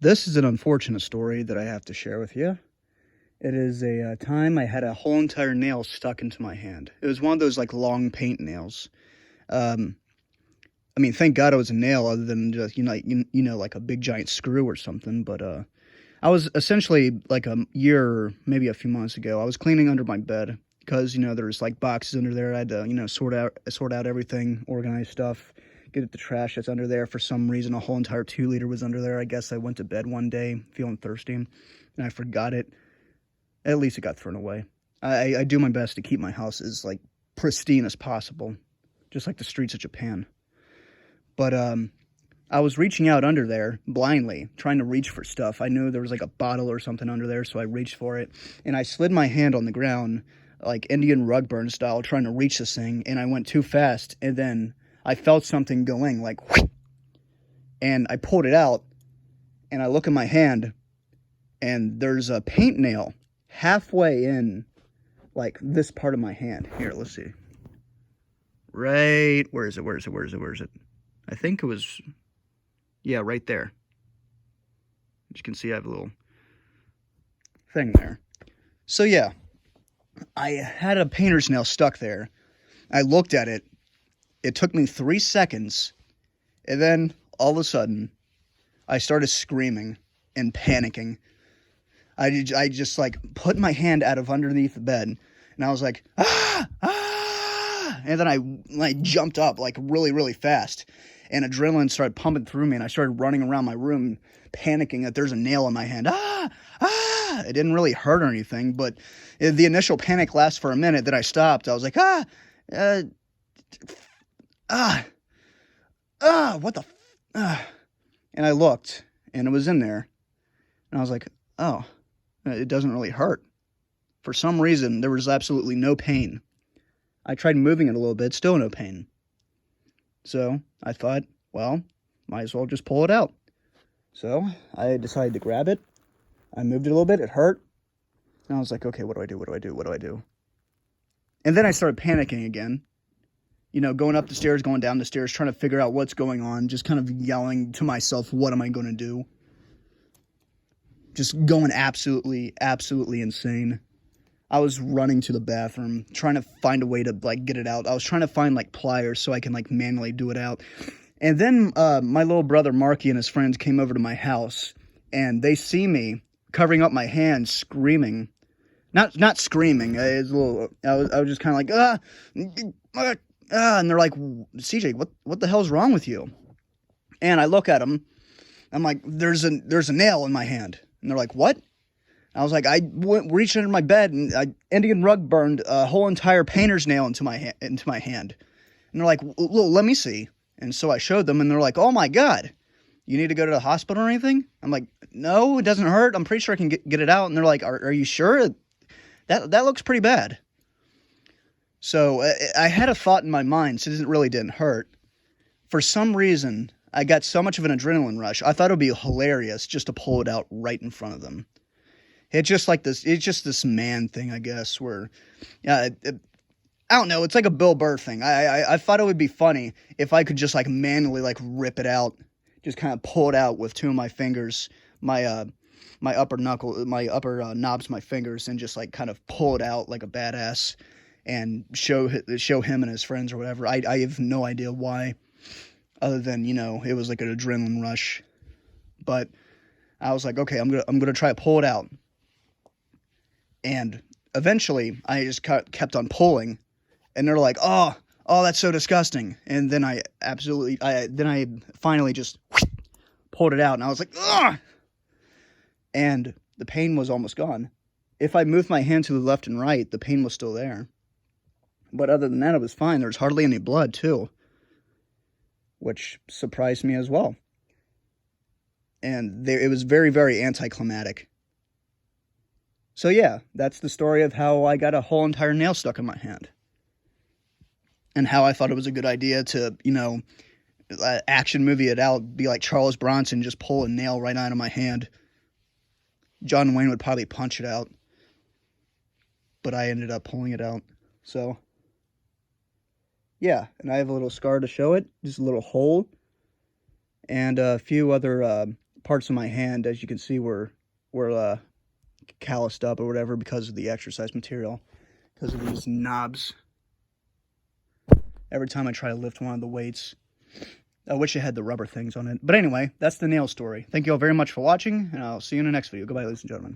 This is an unfortunate story that I have to share with you. It is a time I had a whole entire nail stuck into my hand. It was one of those like long paint nails. Um, I mean, thank God it was a nail, other than just like a big giant screw or something. But I was essentially like a year, or maybe a few months ago. I was cleaning under my bed because there's like boxes under there. I had to sort out everything, organize stuff, get at the trash that's under there. For some reason, a whole entire 2 liter was under there. I guess I went to bed one day feeling thirsty, and I forgot it. At least it got thrown away. I do my best to keep my house as like pristine as possible, just like the streets of Japan. But I was reaching out under there blindly, trying to reach for stuff. I knew there was like a bottle or something under there, so I reached for it, and I slid my hand on the ground, like Indian rug burn style, trying to reach this thing, and I went too fast, and then I felt something going, like, whoosh, and I pulled it out, and I look at my hand, and there's a paint nail halfway in, like, this part of my hand. Here, let's see. Right, where is it? I think it was, yeah, right there. As you can see, I have a little thing there. So yeah, I had a painter's nail stuck there. I looked at it. It took me 3 seconds, and then all of a sudden, I started screaming and panicking. I just like put my hand out of underneath the bed, and I was like, ah, ah, and then I jumped up like really, really fast, and adrenaline started pumping through me, and I started running around my room, panicking that there's a nail in my hand. Ah, ah! It didn't really hurt or anything, but the initial panic lasts for a minute. Then I stopped. I was like, uh, ah, what the, and I looked, and it was in there, and I was like, oh. It doesn't really hurt. For some reason, there was absolutely no pain. I tried moving it a little bit, still no pain. So I thought, well, might as well just pull it out. So I decided to grab it. I moved it a little bit, it hurt. And I was like, okay, what do I do? And then I started panicking again. Going up the stairs, going down the stairs, trying to figure out what's going on, just kind of yelling to myself, what am I going to do? Just going absolutely insane. I was running to the bathroom, trying to find a way to like get it out. I was trying to find like pliers so I can like manually do it out. And then my little brother Marky and his friends came over to my house, and they see me covering up my hand, screaming. Not screaming. It's a little. I was just kind of like and they're like, CJ, what the hell's wrong with you? And I look at them. I'm like, there's a nail in my hand. And they're like, what? I was like, reached under my bed, and I Indian rug burned a whole entire painter's nail into my hand. And they're like, well, let me see. And so I showed them, and they're like, oh my God, you need to go to the hospital or anything? I'm like, no, it doesn't hurt. I'm pretty sure I can get it out. And they're like, are you sure? That looks pretty bad. So I had a thought in my mind, so it really didn't hurt. For some reason, I got so much of an adrenaline rush. I thought it would be hilarious just to pull it out right in front of them. It's just this man thing, I guess, where, I don't know. It's like a Bill Burr thing. I thought it would be funny if I could just like manually like rip it out, just kind of pull it out with two of my fingers, my upper knuckle, my upper knobs, my fingers, and just like kind of pull it out like a badass, and show him and his friends or whatever. I have no idea why. Other than, it was like an adrenaline rush. But I was like, okay, I'm gonna try to pull it out. And eventually, I just kept on pulling, and they're like, oh, that's so disgusting. And then I finally just pulled it out, and I was like, ugh! And the pain was almost gone. If I moved my hand to the left and right, the pain was still there. But other than that, it was fine. There was hardly any blood, too, which surprised me as well. And it was very, very anticlimactic. So yeah, that's the story of how I got a whole entire nail stuck in my hand. And how I thought it was a good idea to, action movie it out, be like Charles Bronson, just pull a nail right out of my hand. John Wayne would probably punch it out. But I ended up pulling it out. So yeah, and I have a little scar to show it, just a little hole, and a few other parts of my hand, as you can see, were calloused up or whatever because of the exercise material, because of these knobs. Every time I try to lift one of the weights, I wish it had the rubber things on it. But anyway, that's the nail story. Thank you all very much for watching, and I'll see you in the next video. Goodbye, ladies and gentlemen.